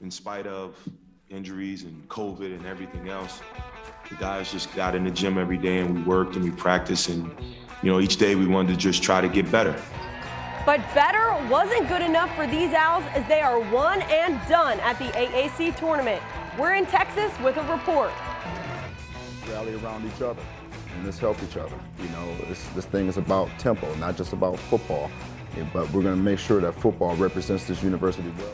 in spite of injuries and COVID and everything else, the guys just got in the gym every day and we worked and we practiced, and each day we wanted to just try to get better. But better wasn't good enough for these Owls as they are one and done at the AAC tournament. We're in Texas with a report. Rally around each other and let's help each other. This thing is about tempo, not just about football, but we're going to make sure that football represents this university well.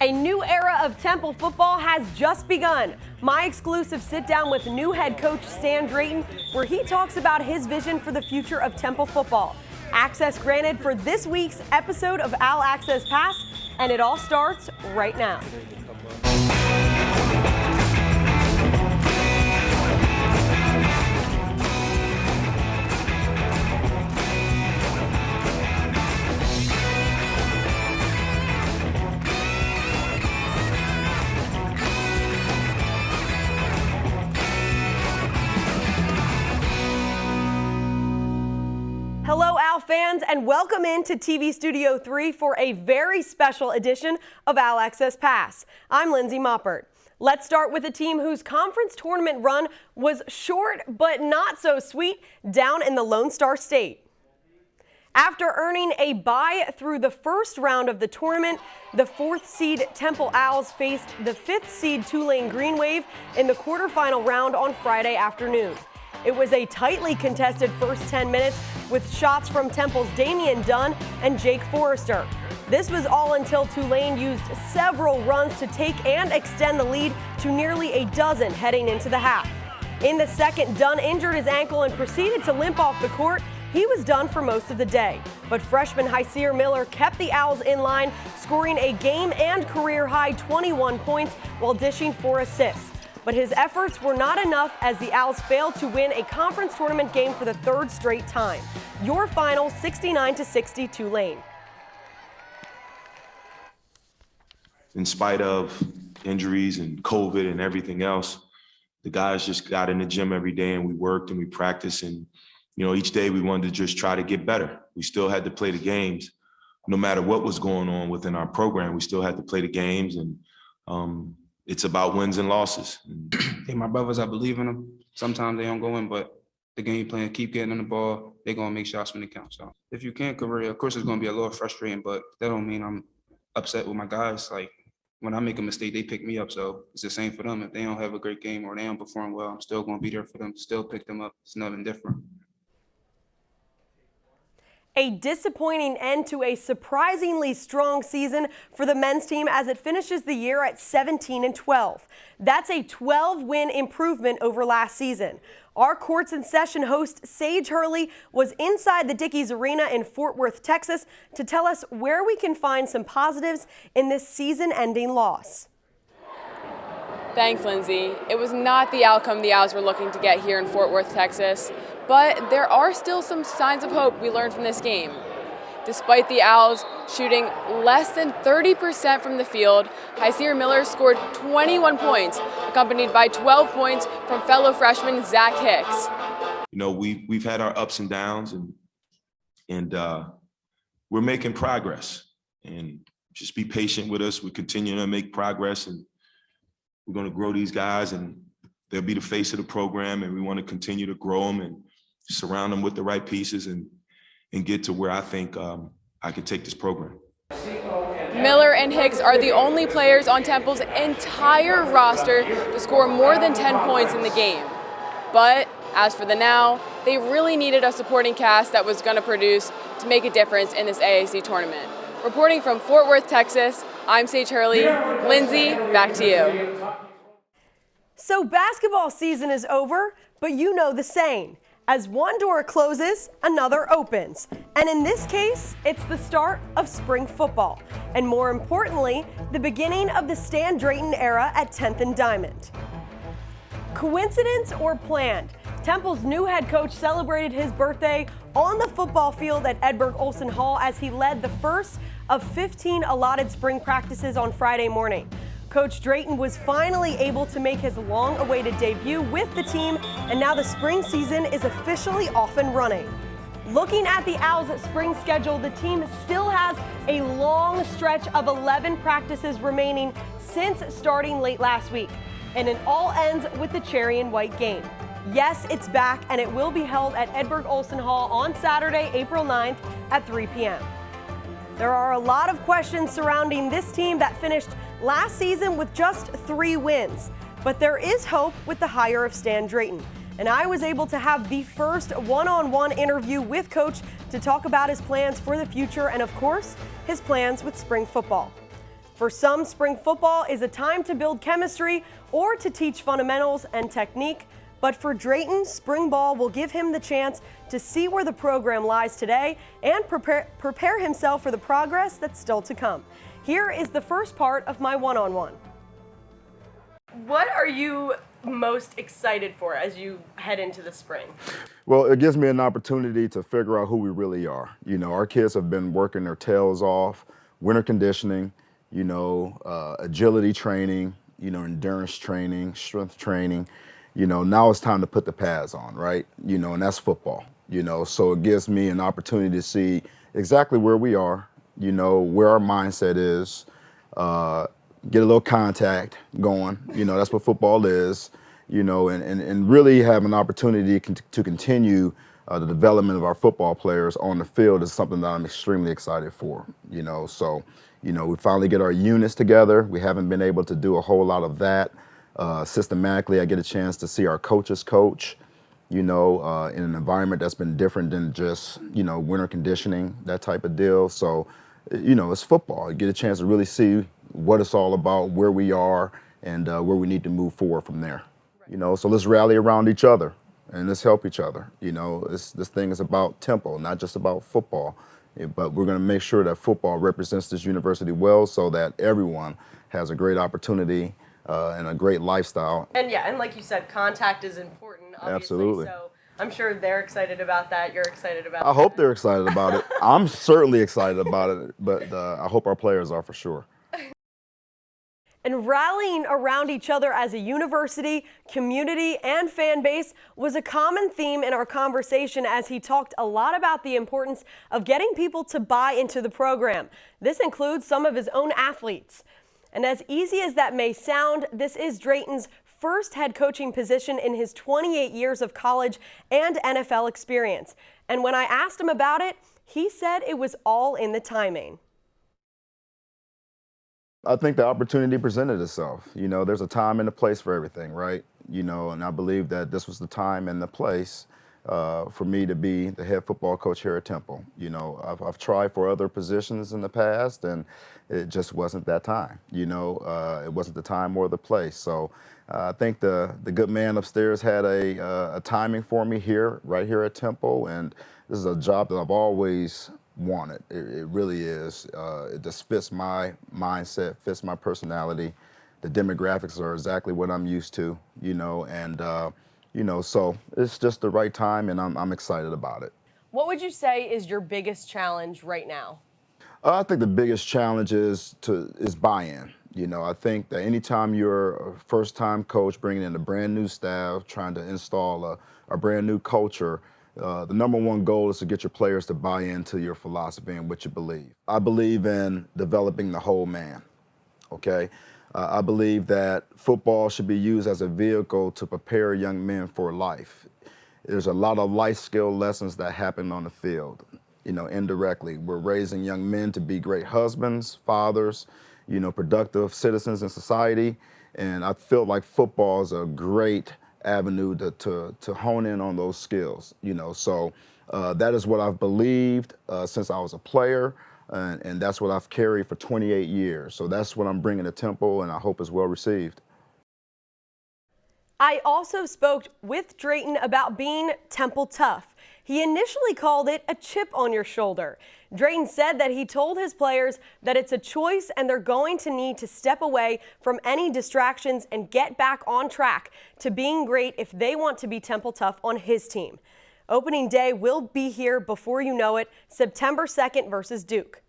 A new era of Temple football has just begun. My exclusive sit down with new head coach Stan Drayton, where he talks about his vision for the future of Temple football. Access granted for this week's episode of OwlAccess Pass, and it all starts right now. Hello, Owl fans, and welcome into TV Studio 3 for a very special edition of OwlAccess Pass. I'm Lindsey Moppert. Let's start with a team whose conference tournament run was short but not so sweet down in the Lone Star State. After earning a bye through the first round of the tournament, the 4th seed Temple Owls faced the 5th seed Tulane Green Wave in the quarterfinal round on Friday afternoon. It was a tightly contested first 10 minutes with shots from Temple's Damian Dunn and Jake Forrester. This was all until Tulane used several runs to take and extend the lead to nearly a dozen heading into the half. In the second, Dunn injured his ankle and proceeded to limp off the court. He was done for most of the day, but freshman Hyseer Miller kept the Owls in line, scoring a game and career-high 21 points while dishing 4 assists. But his efforts were not enough as the Owls failed to win a conference tournament game for the 3rd straight time. Your final 69-60 Tulane. In spite of injuries and COVID and everything else, the guys just got in the gym every day and we worked and we practiced, and each day we wanted to just try to get better. We still had to play the games. No matter what was going on within our program, we still had to play the games, and it's about wins and losses. Hey, my brothers, I believe in them. Sometimes they don't go in, but the game plan, keep getting on the ball. They're going to make shots when they count. So if you can't career, of course, it's going to be a little frustrating, but that don't mean I'm upset with my guys. Like, when I make a mistake, they pick me up. So it's the same for them. If they don't have a great game or they don't perform well, I'm still going to be there for them, still pick them up. It's nothing different. A disappointing end to a surprisingly strong season for the men's team as it finishes the year at 17-12. That's a 12-win improvement over last season. Our Courts in Session host Sage Hurley was inside the Dickies Arena in Fort Worth, Texas, to tell us where we can find some positives in this season-ending loss. Thanks, Lindsey. It was not the outcome the Owls were looking to get here in Fort Worth, Texas, but there are still some signs of hope we learned from this game. Despite the Owls shooting less than 30% from the field, Hyseer Miller scored 21 points, accompanied by 12 points from fellow freshman Zach Hicks. We've had our ups and downs, and we're making progress. And just be patient with us. We're continuing to make progress, and we're going to grow these guys, and they'll be the face of the program, and we want to continue to grow them and surround them with the right pieces and get to where I think I can take this program. Miller and Hicks are the only players on Temple's entire roster to score more than 10 points in the game. But as for the now, they really needed a supporting cast that was going to produce to make a difference in this AAC tournament. Reporting from Fort Worth, Texas, I'm Sage Hurley. Lindsey, back to you. So basketball season is over, but you know the saying. As one door closes, another opens. And in this case, it's the start of spring football. And more importantly, the beginning of the Stan Drayton era at 10th and Diamond. Coincidence or planned? Temple's new head coach celebrated his birthday on the football field at Edberg Olson Hall as he led the first of 15 allotted spring practices on Friday morning. Coach Drayton was finally able to make his long-awaited debut with the team, and now the spring season is officially off and running. Looking at the Owls' spring schedule, the team still has a long stretch of 11 practices remaining since starting late last week. And it all ends with the cherry and white game. Yes, it's back, and it will be held at Edberg Olsen Hall on Saturday, April 9th at 3 p.m. There are a lot of questions surrounding this team that finished last season with just 3 wins. But there is hope with the hire of Stan Drayton. And I was able to have the first one-on-one interview with Coach to talk about his plans for the future and, of course, his plans with spring football. For some, spring football is a time to build chemistry or to teach fundamentals and technique. But for Drayton, spring ball will give him the chance to see where the program lies today and prepare himself for the progress that's still to come. Here is the first part of my one-on-one. What are you most excited for as you head into the spring? Well, it gives me an opportunity to figure out who we really are. Our kids have been working their tails off, winter conditioning, agility training, endurance training, strength training. Now it's time to put the pads on, right? And that's football, so it gives me an opportunity to see exactly where we are, where our mindset is, get a little contact going, that's what football is, and really have an opportunity to continue the development of our football players on the field is something that I'm extremely excited for, so, we finally get our units together. We haven't been able to do a whole lot of that. Systematically, I get a chance to see our coaches coach, in an environment that's been different than just, winter conditioning, that type of deal. So, it's football. You get a chance to really see what it's all about, where we are, and where we need to move forward from there. So let's rally around each other and let's help each other. This thing is about tempo, not just about football. But we're going to make sure that football represents this university well so that everyone has a great opportunity and a great lifestyle. And like you said, contact is important, obviously. Absolutely. So I'm sure they're excited about that. You're excited about that. I hope they're excited about it. I'm certainly excited about it, but I hope our players are for sure. And rallying around each other as a university, community, and fan base was a common theme in our conversation as he talked a lot about the importance of getting people to buy into the program. This includes some of his own athletes. And as easy as that may sound, this is Drayton's first head coaching position in his 28 years of college and NFL experience. And when I asked him about it, he said it was all in the timing. I think the opportunity presented itself. There's a time and a place for everything, right? And I believe that this was the time and the place for me to be the head football coach here at Temple. I've tried for other positions in the past, and it just wasn't that time. It wasn't the time or the place. So I think the good man upstairs had a timing for me right here at Temple, and this is a job that I've always wanted. It really is. It just fits my mindset, fits my personality. The demographics are exactly what I'm used to, so it's just the right time, and I'm excited about it. What would you say is your biggest challenge right now? I think the biggest challenge is buy-in. I think that anytime you're a first-time coach bringing in a brand new staff, trying to install a brand new culture, the number one goal is to get your players to buy into your philosophy and what you believe. I believe in developing the whole man, okay? I believe that football should be used as a vehicle to prepare young men for life. There's a lot of life skill lessons that happen on the field, indirectly. We're raising young men to be great husbands, fathers, productive citizens in society. And I feel like football is a great avenue to hone in on those skills, So that is what I've believed since I was a player, and that's what I've carried for 28 years. So that's what I'm bringing to Temple, and I hope it's well received. I also spoke with Drayton about being Temple tough. He initially called it a chip on your shoulder. Drayton said that he told his players that it's a choice and they're going to need to step away from any distractions and get back on track to being great if they want to be Temple tough on his team. Opening day will be here before you know it, September 2nd versus Duke.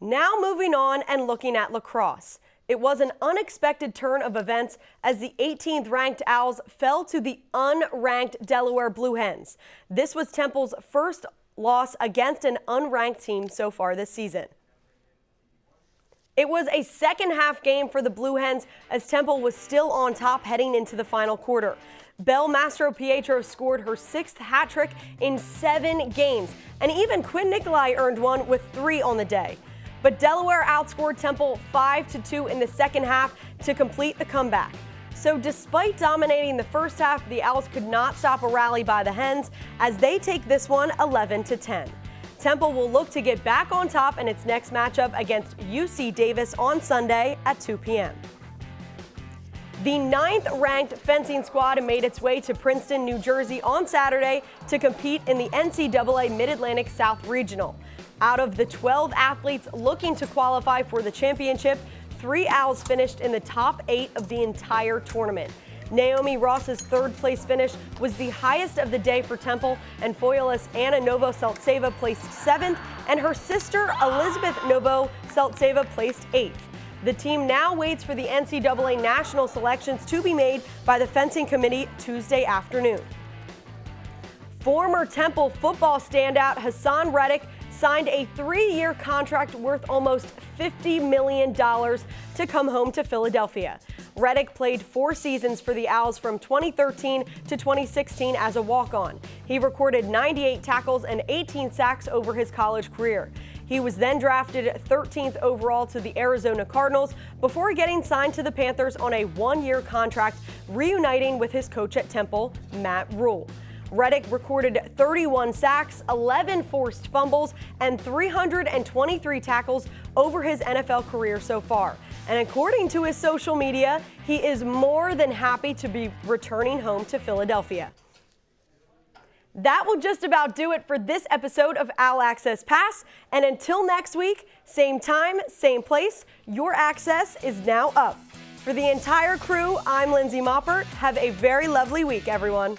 Now moving on and looking at lacrosse. It was an unexpected turn of events as the 18th ranked Owls fell to the unranked Delaware Blue Hens. This was Temple's first loss against an unranked team so far this season. It was a second half game for the Blue Hens as Temple was still on top heading into the final quarter. Belle Mastro-Pietro scored her 6th hat trick in 7 games, and even Quinn Nicolai earned one with 3 on the day. But Delaware outscored Temple 5-2 in the second half to complete the comeback. So despite dominating the first half, the Owls could not stop a rally by the Hens as they take this one 11-10. Temple will look to get back on top in its next matchup against UC Davis on Sunday at 2 p.m. The 9th-ranked fencing squad made its way to Princeton, New Jersey on Saturday to compete in the NCAA Mid-Atlantic South Regional. Out of the 12 athletes looking to qualify for the championship, 3 Owls finished in the top 8 of the entire tournament. Naomi Ross's 3rd-place finish was the highest of the day for Temple, and Foyalist Anna Novoseltseva placed 7th, and her sister Elizabeth Novoseltseva placed 8th. The team now waits for the NCAA national selections to be made by the fencing committee Tuesday afternoon. Former Temple football standout Hassan Reddick signed a 3-year contract worth almost $50 million to come home to Philadelphia. Reddick played 4 seasons for the Owls from 2013 to 2016 as a walk-on. He recorded 98 tackles and 18 sacks over his college career. He was then drafted 13th overall to the Arizona Cardinals before getting signed to the Panthers on a 1-year contract, reuniting with his coach at Temple, Matt Rule. Reddick recorded 31 sacks, 11 forced fumbles, and 323 tackles over his NFL career so far. And according to his social media, he is more than happy to be returning home to Philadelphia. That will just about do it for this episode of OwlAccess Pass. And until next week, same time, same place, your access is now up. For the entire crew, I'm Lindsey Moppert. Have a very lovely week, everyone.